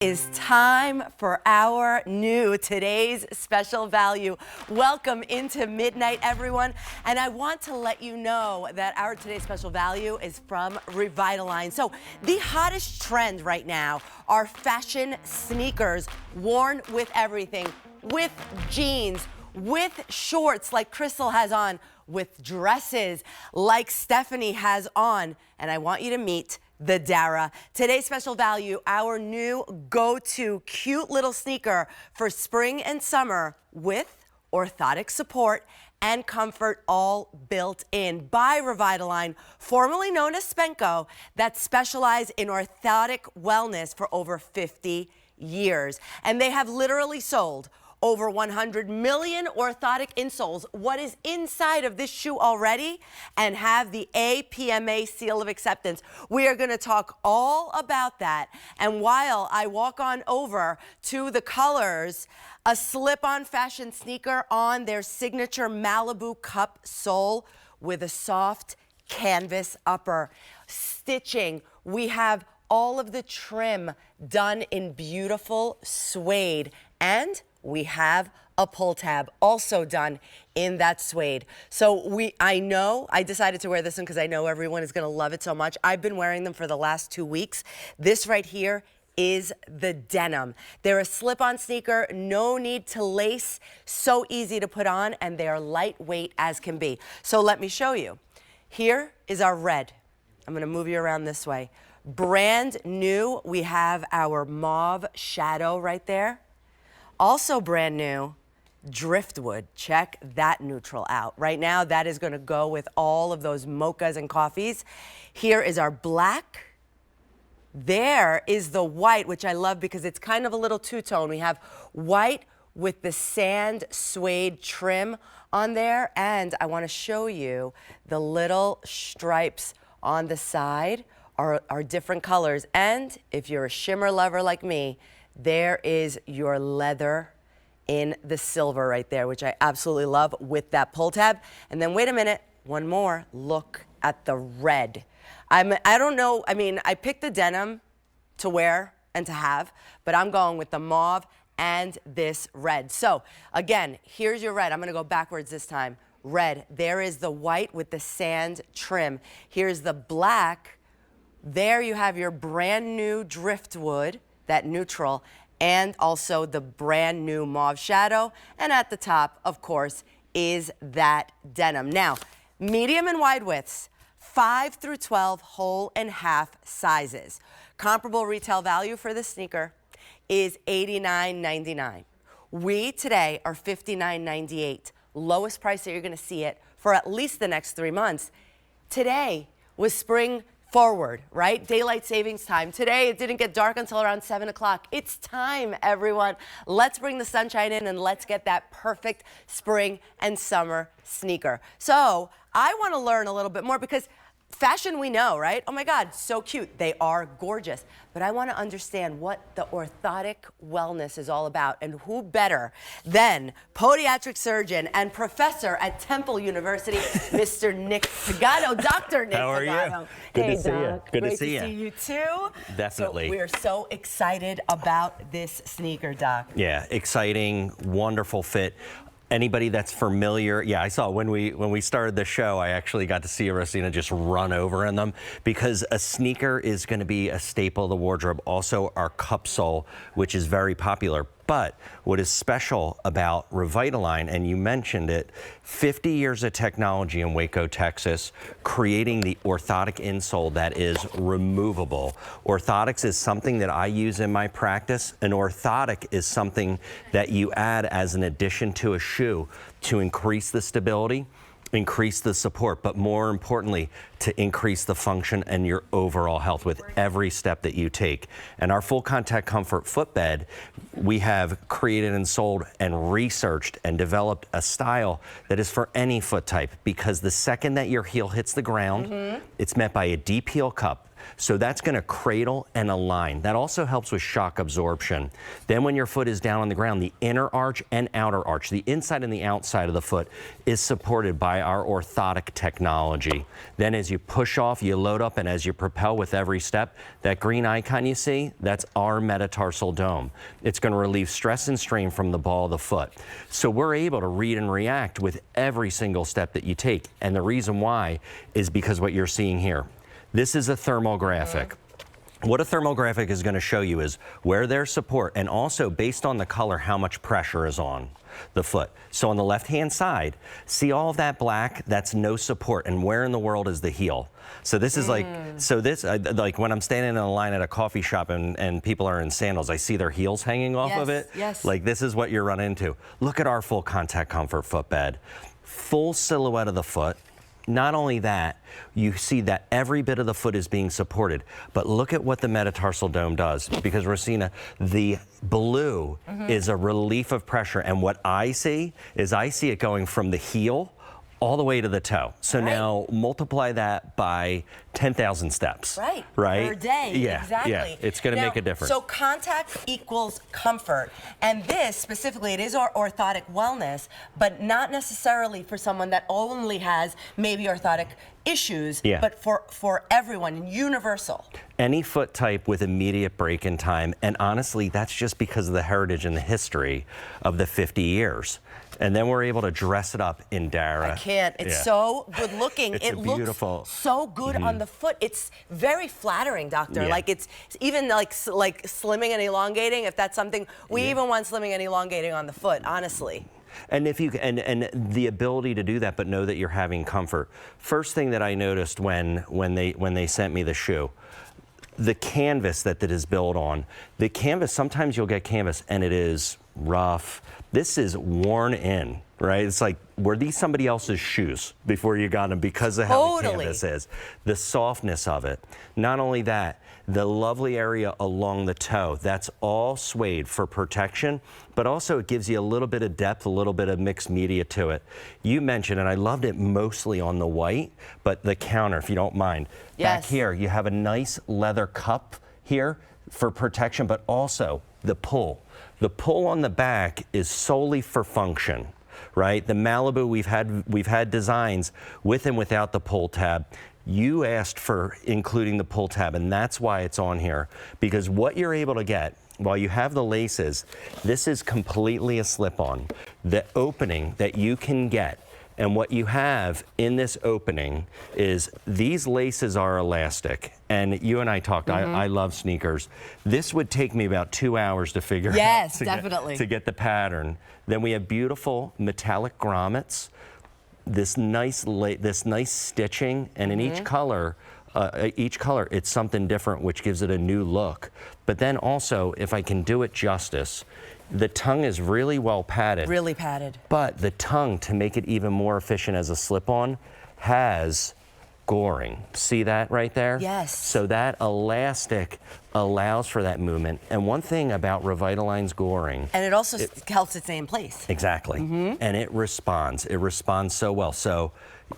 Is time for our new today's special value. Welcome into midnight, everyone. And I want to let you know that our today's special value is from Revitalign. So the hottest trend right now are fashion sneakers worn with everything, with jeans, with shorts like Crystal has on, with dresses like Stephanie has on. And I want you to meet the Dara. Today's special value, our new go-to cute little sneaker for spring and summer with orthotic support and comfort all built in by Revitalign, formerly known as Spenco, that specialize in orthotic wellness for over 50 years. And they have literally sold over 100 million orthotic insoles, what is inside of this shoe already, and have the APMA seal of acceptance. We are going to talk all about that. And while I walk on over to the colors, a slip-on fashion sneaker on their signature Malibu cup sole with a soft canvas upper. Stitching, we have all of the trim done in beautiful suede, and we have a pull tab also done in that suede. So I decided to wear this one because I know everyone is going to love it so much. I've been wearing them for the last 2 weeks. This right here is the denim. They're a slip-on sneaker, no need to lace, so easy to put on, and they are lightweight as can be. So let me show you. Here is our red. I'm going to move you around this way. Brand new, we have our mauve shadow right there. Also brand new, driftwood. Check that neutral out. Right now, that is going to go with all of those mochas and coffees. Here is our black. There is the white, which I love because it's kind of a little two-tone. We have white with the sand suede trim on there. And I want to show you the little stripes on the side are different colors. And if you're a shimmer lover like me, there is your leather in the silver right there, which I absolutely love with that pull tab. And then wait a minute, one more. Look at the red. I don't know, I picked the denim to wear and to have, but I'm going with the mauve and this red. So again, here's your red. I'm gonna go backwards this time. Red, there is the white with the sand trim. Here's the black. There you have your brand new driftwood, that neutral, and also the brand new mauve shadow. And at the top, of course, is that denim. Now, medium and wide widths, 5 through 12 whole and half sizes. Comparable retail value for this sneaker is $89.99. We today are $59.98. Lowest price that you're gonna see it for at least the next 3 months. Today was spring forward, right? Daylight savings time. Today, it didn't get dark until around 7 o'clock. It's time, everyone. Let's bring the sunshine in and let's get that perfect spring and summer sneaker. So I want to learn a little bit more because fashion we know, right? Oh my God, so cute. They are gorgeous. But I want to understand what the orthotic wellness is all about, and who better than podiatric surgeon and professor at Temple University, Mr. Nick Pagano, Dr. Nick Pagano. How are you? Good to see you. Good to see you. Great to see you too. Definitely. So we're so excited about this sneaker, Doc. Yeah, exciting, wonderful fit. Anybody that's familiar, yeah, I saw when we started the show, I actually got to see Rosina just run over in them because a sneaker is going to be a staple of the wardrobe. Also, our cup sole, which is very popular. But what is special about Revitalign, and you mentioned it, 50 years of technology in Waco, Texas, creating the orthotic insole that is removable. Orthotics is something that I use in my practice. An orthotic is something that you add as an addition to a shoe to increase the stability, increase the support, but more importantly, to increase the function and your overall health with every step that you take. And our full contact comfort footbed, we have created and sold and researched and developed a style that is for any foot type, because the second that your heel hits the ground, it's met by a deep heel cup So that's going to cradle and align. That also helps with shock absorption. Then when your foot is down on the ground, the inner arch and outer arch, the inside and the outside of the foot is supported by our orthotic technology. Then as you push off, you load up, and as you propel with every step, that green icon you see, that's our metatarsal dome. It's going to relieve stress and strain from the ball of the foot. So we're able to read and react with every single step that you take. And the reason why is because what you're seeing here. This is a thermal graphic. What a thermal graphic is going to show you is where there's support, and also based on the color, how much pressure is on the foot. So on the left-hand side, see all of that black? That's no support. And where in the world is the heel? So this is like, like when I'm standing in a line at a coffee shop and people are in sandals, I see their heels hanging off of it. Yes. Like this is what you're running into. Look at our full contact comfort footbed. Full silhouette of the foot. Not only that, you see that every bit of the foot is being supported, but look at what the metatarsal dome does, because Rosina, the blue is a relief of pressure, and what I see is it going from the heel all the way to the toe. So now multiply that by 10,000 steps. Right. Per day. Yeah. Exactly. Yeah. It's going to make a difference. So contact equals comfort. And this specifically, it is our orthotic wellness, but not necessarily for someone that only has maybe orthotic issues, but for everyone, universal. Any foot type with immediate break-in time, and honestly, that's just because of the heritage and the history of the 50 years. And then we're able to dress it up in Dara. I can't. It's so good looking. It beautiful. Looks so good on the foot. It's very flattering, doctor. Like it's even like slimming and elongating. If that's something we even want, slimming and elongating on the foot, honestly. And if you and the ability to do that, but know that you're having comfort. First thing that I noticed when they sent me the shoe, the canvas that is built on. The canvas, sometimes you'll get canvas and it is rough. This is worn in, right? It's like, were these somebody else's shoes before you got them because of how the canvas is? The softness of it. Not only that, the lovely area along the toe, that's all suede for protection, but also it gives you a little bit of depth, a little bit of mixed media to it. You mentioned, and I loved it mostly on the white, but the counter, if you don't mind. Back here, you have a nice leather cup here for protection, but also the pull. The pull on the back is solely for function, right? The Malibu, we've had designs with and without the pull tab. You asked for including the pull tab, and that's why it's on here, because what you're able to get while you have the laces, this is completely a slip-on. The opening that you can get, and what you have in this opening is these laces are elastic. And you and I talked, I love sneakers. This would take me about 2 hours to figure out to get the pattern. Then we have beautiful metallic grommets, this nice stitching, and in each color, it's something different, which gives it a new look. But then also, if I can do it justice, the tongue is really well padded. Really padded. But the tongue, to make it even more efficient as a slip-on, has goring. See that right there? Yes. So that elastic allows for that movement. And one thing about Revitalign's goring. And it also helps it stay in place. Exactly. And it responds. It responds so well. So,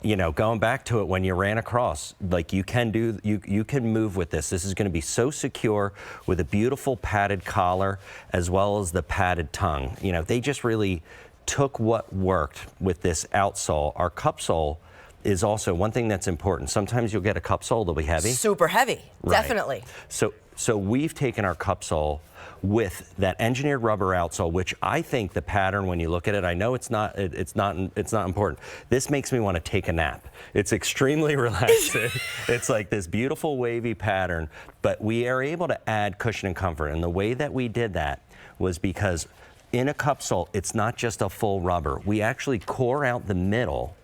you know, going back to it, when you ran across, like you can move with this. This is going to be so secure with a beautiful padded collar as well as the padded tongue. You know, they just really took what worked with this outsole. Our cup sole is also one thing that's important. Sometimes you'll get a cup sole that'll be heavy. Super heavy, definitely. So we've taken our cup sole with that engineered rubber outsole, which I think the pattern, when you look at it, I know it's not important. This makes me want to take a nap. It's extremely relaxing. It's like this beautiful wavy pattern, but we are able to add cushion and comfort. And the way that we did that was because in a cup sole, it's not just a full rubber. We actually core out the middle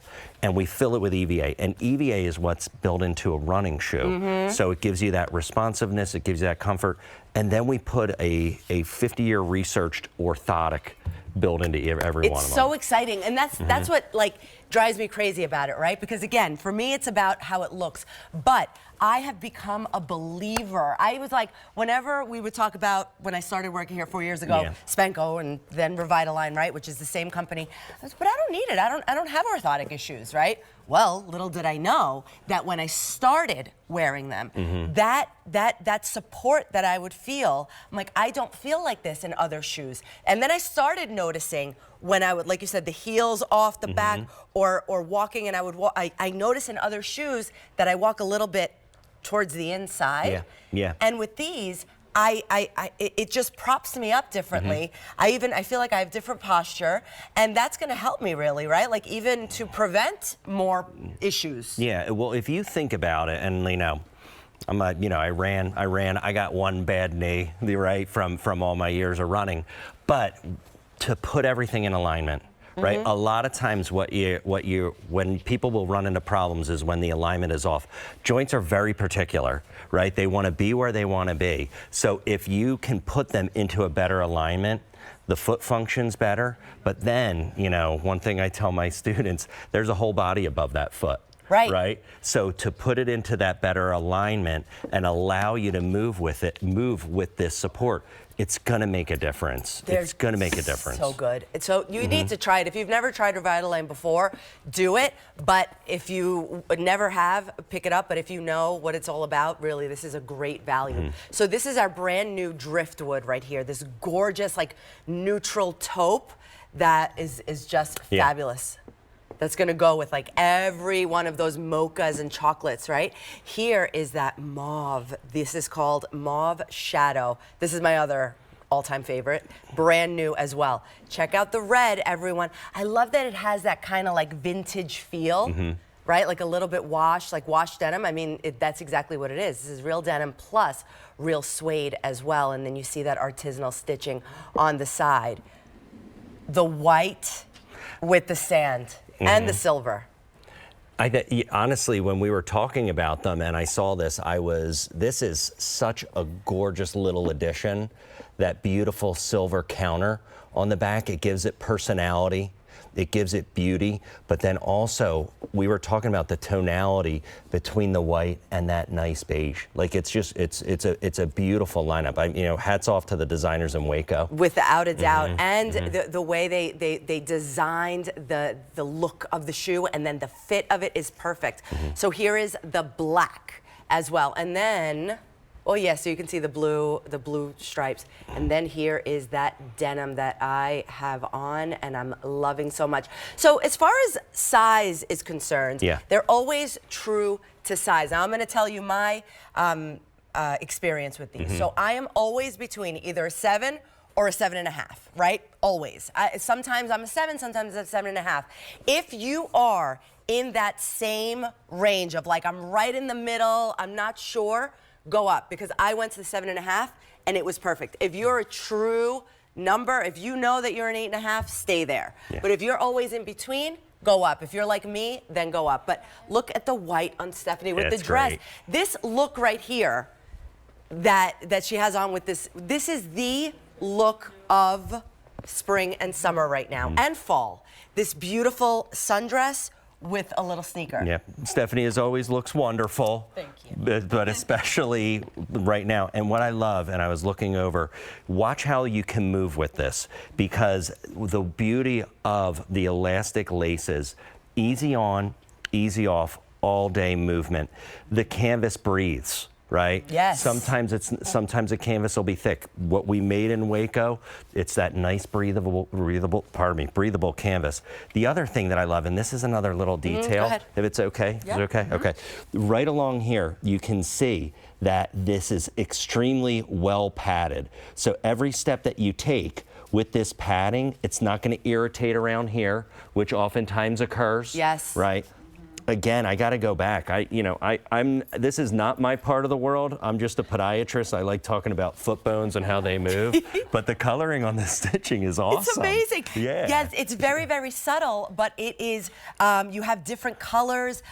and we fill it with EVA. And EVA is what's built into a running shoe. So it gives you that responsiveness, it gives you that comfort. And then we put a 50-year researched orthotic built into every one of them. It's so exciting. And that's what like drives me crazy about it, right? Because again, for me, it's about how it looks. But I have become a believer. I was like, whenever we would talk about, when I started working here 4 years ago, Spenco and then Revitalign, right, which is the same company, I was, but I don't need it. I don't have orthotic issues, right? Well, little did I know that when I started wearing them, that support that I would feel, I'm like, I don't feel like this in other shoes. And then I started noticing when I would, like you said, the heels off the back or walking, and I would walk, I notice in other shoes that I walk a little bit towards the inside. And with these, it just props me up differently. I feel like I have different posture, and that's going to help me really, right? Like even to prevent more issues. Yeah. Well, if you think about it, and you know, I got one bad knee, right, from all my years of running, but to put everything in alignment. Right. A lot of times when people will run into problems is when the alignment is off. Joints are very particular, right? They want to be where they want to be. So if you can put them into a better alignment, the foot functions better. But then, you know, one thing I tell my students, there's a whole body above that foot. Right. So to put it into that better alignment and allow you to move with this support, it's going to make a difference. It's going to make a difference. So good. So you need to try it. If you've never tried Revitalign before, do it. But if you never have, pick it up. But if you know what it's all about, really, this is a great value. So this is our brand new driftwood right here. This gorgeous, like, neutral taupe that is just fabulous. That's gonna go with like every one of those mochas and chocolates, right? Here is that mauve. This is called Mauve Shadow. This is my other all-time favorite, brand new as well. Check out the red, everyone. I love that it has that kind of like vintage feel, right? Like a little bit washed, like washed denim. I mean, that's exactly what it is. This is real denim plus real suede as well. And then you see that artisanal stitching on the side. The white with the sand. And the silver. Honestly, when we were talking about them and I saw this, this is such a gorgeous little addition. That beautiful silver counter on the back, it gives it personality. It gives it beauty, but then also we were talking about the tonality between the white and that nice beige. Like it's a beautiful lineup. Hats off to the designers in Waco. Without a doubt, and the way they designed the look of the shoe, and then the fit of it is perfect. So here is the black as well, and then. Oh yeah, so you can see the blue stripes. And then here is that denim that I have on and I'm loving so much. So as far as size is concerned, they're always true to size. Now I'm gonna tell you my experience with these. So I am always between either a 7 or a 7.5, right? Always. Sometimes I'm a 7, sometimes I'm a 7.5. If you are in that same range of like, I'm right in the middle, I'm not sure, go up, because I went to the 7.5 and it was perfect. If you're a true number, if you know that you're an 8.5, stay there. But if you're always in between, go up. If you're like me, then go up. But look at the white on Stephanie with the dress. Great. This look right here that she has on with this is the look of spring and summer right now, and fall. This beautiful sundress with a little sneaker. Yeah, Stephanie as always looks wonderful. Thank you. But especially right now, and what I love, and I was looking over, watch how you can move with this, because the beauty of the elastic laces, easy on, easy off, all day movement. The canvas breathes. Right? Yes. Sometimes a canvas will be thick. What we made in Waco, it's that nice breathable canvas. The other thing that I love, and this is another little detail, if it's okay, is it okay? Okay. Right along here, you can see that this is extremely well padded. So every step that you take with this padding, it's not going to irritate around here, which oftentimes occurs. Yes. Right? Again, I got to go back. This is not my part of the world. I'm just a podiatrist. I like talking about foot bones and how they move. But the coloring on the stitching is awesome. It's amazing. Yeah. Yes, it's very, very subtle, but it is, you have different colors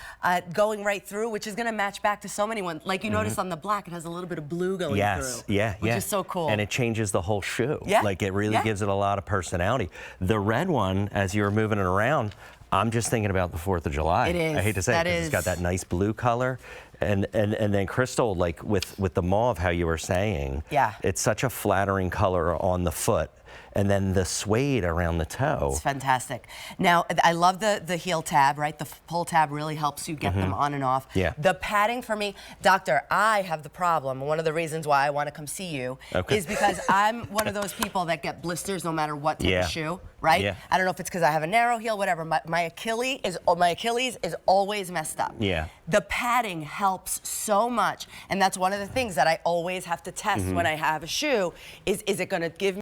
going right through, which is going to match back to so many ones. Like you notice on the black, it has a little bit of blue going through. Which is so cool. And it changes the whole shoe. Like it really gives it a lot of personality. The red one, as you were moving it around, I'm just thinking about the 4th of July. It is. I hate to say it, because it's got that nice blue color. And then Crystal, like with the mauve, how you were saying, Yeah. it's such a flattering color on the foot. And then the suede around the toe. It's fantastic. Now, I love the heel tab, right? The pull tab really helps you get them on and off. Yeah. The padding for me, doctor, I have the problem. One of the reasons why I want to come see you is because I'm one of those people that get blisters no matter what type of shoe, right? Yeah. I don't know if it's because I have a narrow heel, whatever. My Achilles is always messed up. Yeah. The padding helps so much, and that's one of the things that I always have to test when I have a shoe. Is it going to give